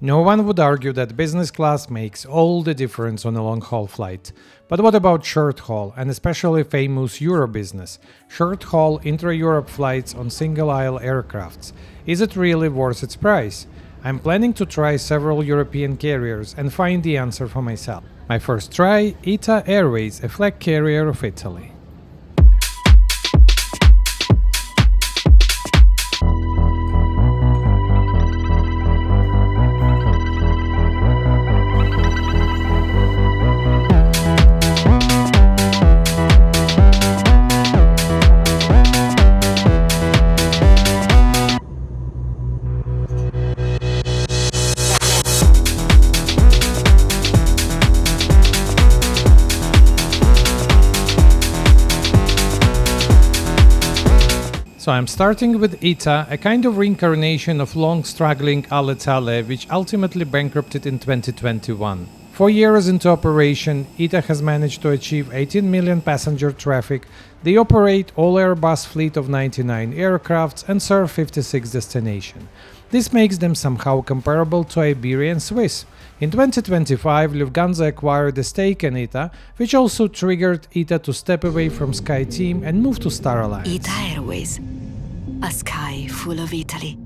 No one would argue that business class makes all the difference on a long-haul flight. But what about short-haul, and especially famous Euro business? Short-haul intra-Europe flights on single-aisle aircrafts. Is it really worth its price? I'm planning to try several European carriers and find the answer for myself. My first try, ITA Airways, a flag carrier of Italy. So I'm starting with ITA, a kind of reincarnation of long-struggling Alitalia, which ultimately bankrupted in 2021. 4 years into operation, ITA has managed to achieve 18 million passenger traffic. They operate all Airbus fleet of 99 aircrafts and serve 56 destinations. This makes them somehow comparable to Iberia and Swiss. In 2025, Lufthansa acquired a stake in ITA, which also triggered ITA to step away from SkyTeam and move to Star Alliance. ITA Airways, a sky full of Italy.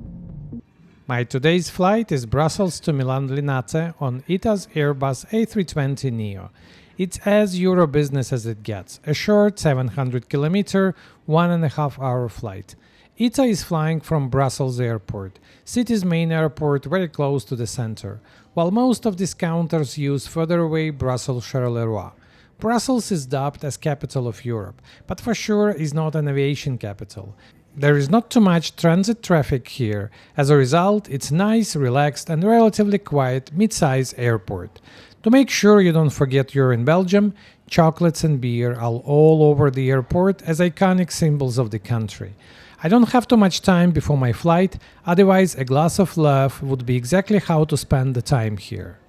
My today's flight is Brussels to Milan Linate on ITA's Airbus A320 Neo. It's as Euro business as it gets, a short 700-kilometer, 1.5-hour flight. ITA is flying from Brussels Airport, city's main airport very close to the center, while most of discounters use further away Brussels-Charleroi. Brussels is dubbed as capital of Europe, but for sure is not an aviation capital. There is not too much transit traffic here. As a result, it's nice, relaxed and relatively quiet mid-size airport. To make sure you don't forget you're in Belgium, chocolates and beer are all over the airport as iconic symbols of the country. I don't have too much time before my flight, otherwise a glass of love would be exactly how to spend the time here.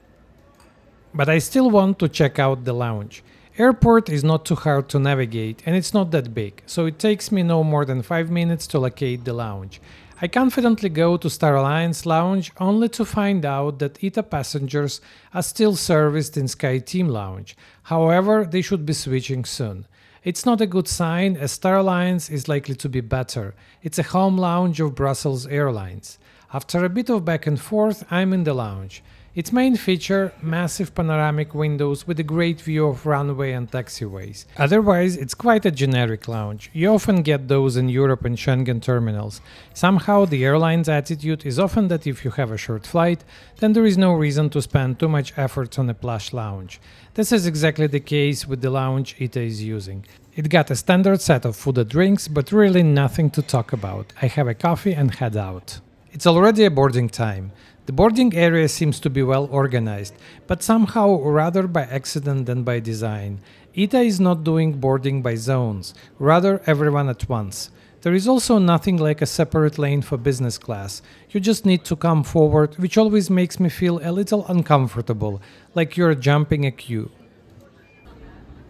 But I still want to check out the lounge. Airport is not too hard to navigate and it's not that big, so it takes me no more than 5 minutes to locate the lounge. I confidently go to Star Alliance Lounge only to find out that ITA passengers are still serviced in SkyTeam Lounge. However, they should be switching soon. It's not a good sign as Star Alliance is likely to be better. It's a home lounge of Brussels Airlines. After a bit of back and forth, I'm in the lounge. Its main feature, massive panoramic windows with a great view of runway and taxiways. Otherwise, it's quite a generic lounge. You often get those in Europe and Schengen terminals. Somehow, the airline's attitude is often that if you have a short flight, then there is no reason to spend too much effort on a plush lounge. This is exactly the case with the lounge ITA is using. It got a standard set of food and drinks, but really nothing to talk about. I have a coffee and head out. It's already a boarding time. The boarding area seems to be well organized, but somehow rather by accident than by design. ITA is not doing boarding by zones, rather everyone at once. There is also nothing like a separate lane for business class. You just need to come forward, which always makes me feel a little uncomfortable, like you're jumping a queue.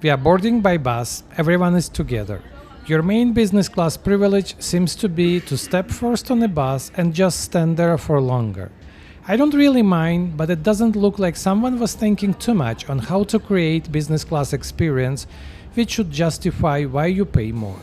We are boarding by bus, everyone is together. Your main business class privilege seems to be to step first on a bus and just stand there for longer. I don't really mind, but it doesn't look like someone was thinking too much on how to create business class experience, which should justify why you pay more.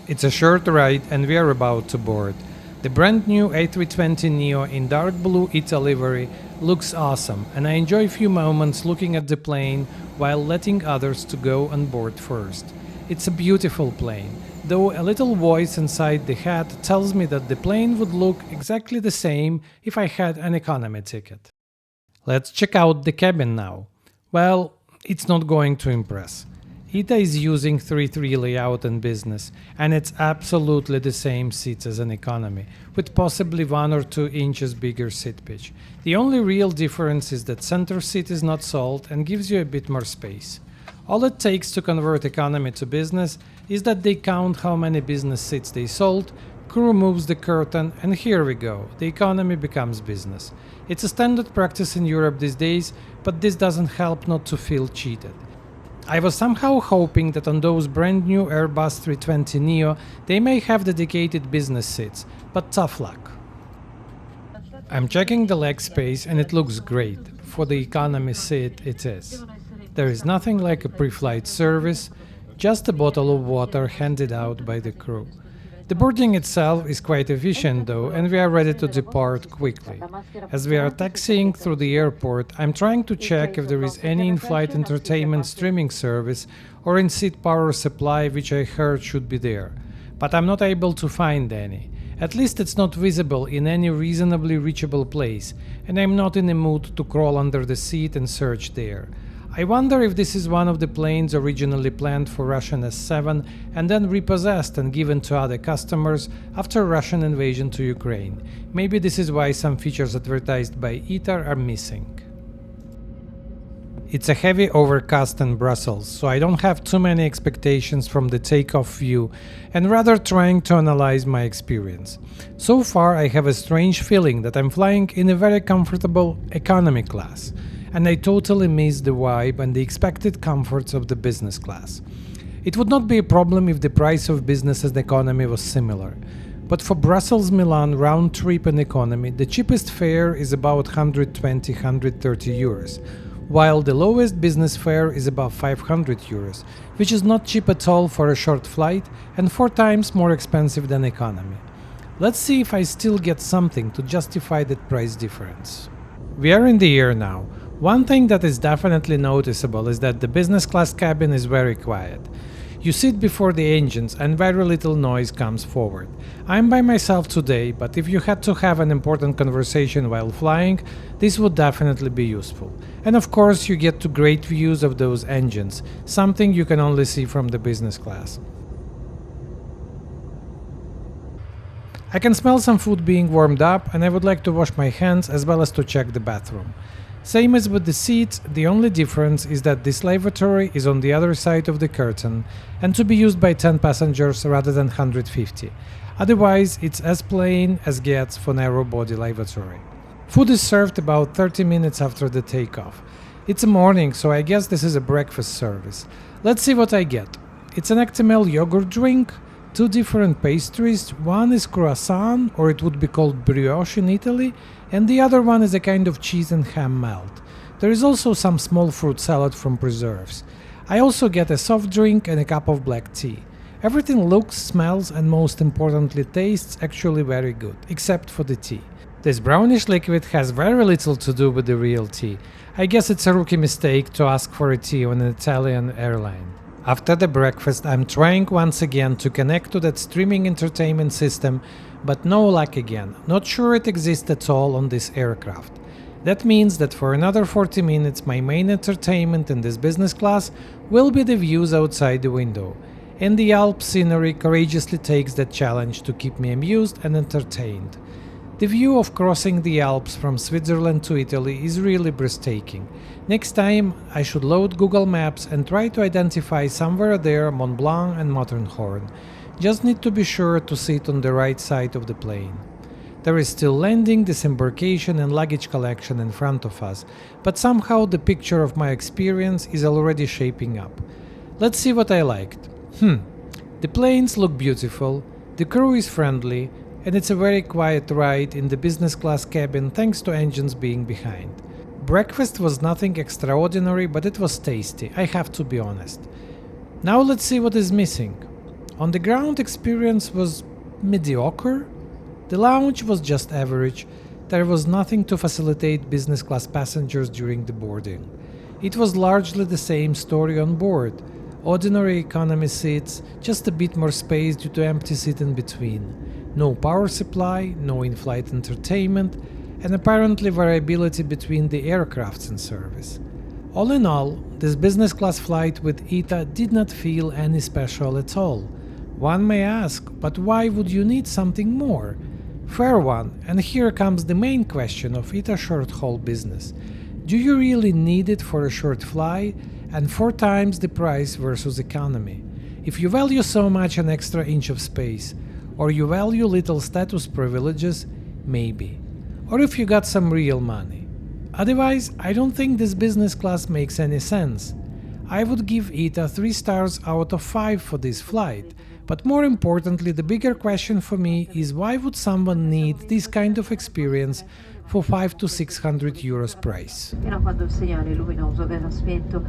It's a short ride and we are about to board. The brand new A320 Neo in dark blue ITA livery looks awesome and I enjoy a few moments looking at the plane while letting others to go on board first. It's a beautiful plane, though a little voice inside the head tells me that the plane would look exactly the same if I had an economy ticket. Let's check out the cabin now. Well, it's not going to impress. ITA is using 3-3 layout in business, and it's absolutely the same seats as an economy, with possibly 1 or 2 inches bigger seat pitch. The only real difference is that center seat is not sold and gives you a bit more space. All it takes to convert economy to business is that they count how many business seats they sold, crew moves the curtain, and here we go, the economy becomes business. It's a standard practice in Europe these days, but this doesn't help not to feel cheated. I was somehow hoping that on those brand new Airbus 320 Neo they may have dedicated business seats, but tough luck. I'm checking the leg space and it looks great. For the economy seat, it is. There is nothing like a pre-flight service, just a bottle of water handed out by the crew. The boarding itself is quite efficient though, and we are ready to depart quickly. As we are taxiing through the airport, I'm trying to check if there is any in-flight entertainment streaming service or in-seat power supply, which I heard should be there. But I'm not able to find any. At least it's not visible in any reasonably reachable place, and I'm not in the mood to crawl under the seat and search there. I wonder if this is one of the planes originally planned for Russian S-7 and then repossessed and given to other customers after Russian invasion to Ukraine. Maybe this is why some features advertised by ITA are missing. It's a heavy overcast in Brussels, so I don't have too many expectations from the takeoff view and rather trying to analyze my experience. So far I have a strange feeling that I'm flying in a very comfortable economy class, and I totally miss the vibe and the expected comforts of the business class. It would not be a problem if the price of business and economy was similar. But for Brussels-Milan round trip and economy, the cheapest fare is about 120-130 euros. While the lowest business fare is above 500 euros, which is not cheap at all for a short flight and 4 times more expensive than economy. Let's see if I still get something to justify that price difference. We are in the air now. One thing that is definitely noticeable is that the business class cabin is very quiet. You sit before the engines and very little noise comes forward. I'm by myself today, but if you had to have an important conversation while flying, this would definitely be useful. And of course you get to great views of those engines, something you can only see from the business class. I can smell some food being warmed up and I would like to wash my hands as well as to check the bathroom. Same as with the seats, the only difference is that this lavatory is on the other side of the curtain and to be used by 10 passengers rather than 150. Otherwise, it's as plain as gets for narrow-body lavatory. Food is served about 30 minutes after the takeoff. It's a morning, so I guess this is a breakfast service. Let's see what I get. It's an Actimel yogurt drink, 2 different pastries, one is croissant, or it would be called brioche in Italy, and the other one is a kind of cheese and ham melt. There is also some small fruit salad from preserves. I also get a soft drink and a cup of black tea. Everything looks, smells and most importantly tastes actually very good, except for the tea. This brownish liquid has very little to do with the real tea. I guess it's a rookie mistake to ask for a tea on an Italian airline. After the breakfast, I'm trying once again to connect to that streaming entertainment system, but no luck again. Not sure it exists at all on this aircraft. That means that for another 40 minutes my main entertainment in this business class will be the views outside the window. And the Alps scenery courageously takes that challenge to keep me amused and entertained. The view of crossing the Alps from Switzerland to Italy is really breathtaking. Next time I should load Google Maps and try to identify somewhere there Mont Blanc and Matterhorn. Just need to be sure to sit on the right side of the plane. There is still landing, disembarkation and luggage collection in front of us, but somehow the picture of my experience is already shaping up. Let's see what I liked. The planes look beautiful, the crew is friendly, and it's a very quiet ride in the business class cabin thanks to engines being behind. Breakfast was nothing extraordinary, but it was tasty, I have to be honest. Now let's see what is missing. On the ground experience was mediocre. The lounge was just average. There was nothing to facilitate business class passengers during the boarding. It was largely the same story on board. Ordinary economy seats, just a bit more space due to empty seat in between. No power supply, no in-flight entertainment, and apparently variability between the aircrafts in service. All in all, this business class flight with ITA did not feel any special at all. One may ask, but why would you need something more? Fair one, and here comes the main question of ITA short-haul business. Do you really need it for a short flight and 4 times the price versus economy? If you value so much an extra inch of space, or you value little status privileges, maybe. Or if you got some real money. Otherwise, I don't think this business class makes any sense. I would give ITA 3 stars out of 5 for this flight, but more importantly, the bigger question for me is why would someone need this kind of experience for 500 to 600 euros price. Fino a quando il segnale luminoso verrà spento,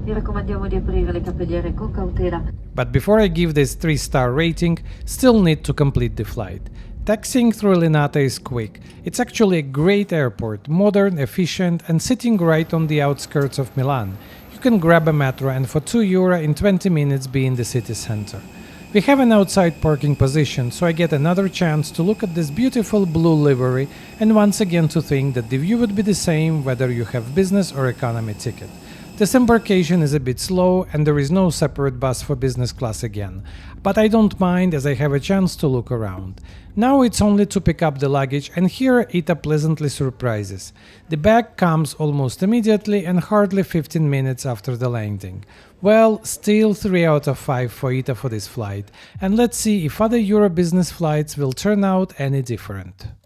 vi raccomandiamo di aprire le cappelliere con cautela. But before I give this 3-star rating, still need to complete the flight. Taxiing through Linate is quick. It's actually a great airport, modern, efficient, and sitting right on the outskirts of Milan. You can grab a metro and for €2 in 20 minutes be in the city center. We have an outside parking position, so I get another chance to look at this beautiful blue livery and once again to think that the view would be the same whether you have business or economy ticket. Disembarkation is a bit slow and there is no separate bus for business class again, but I don't mind as I have a chance to look around. Now it's only to pick up the luggage, and here ITA pleasantly surprises. The bag comes almost immediately and hardly 15 minutes after the landing. Well, still 3 out of 5 for ITA for this flight, and let's see if other Euro business flights will turn out any different.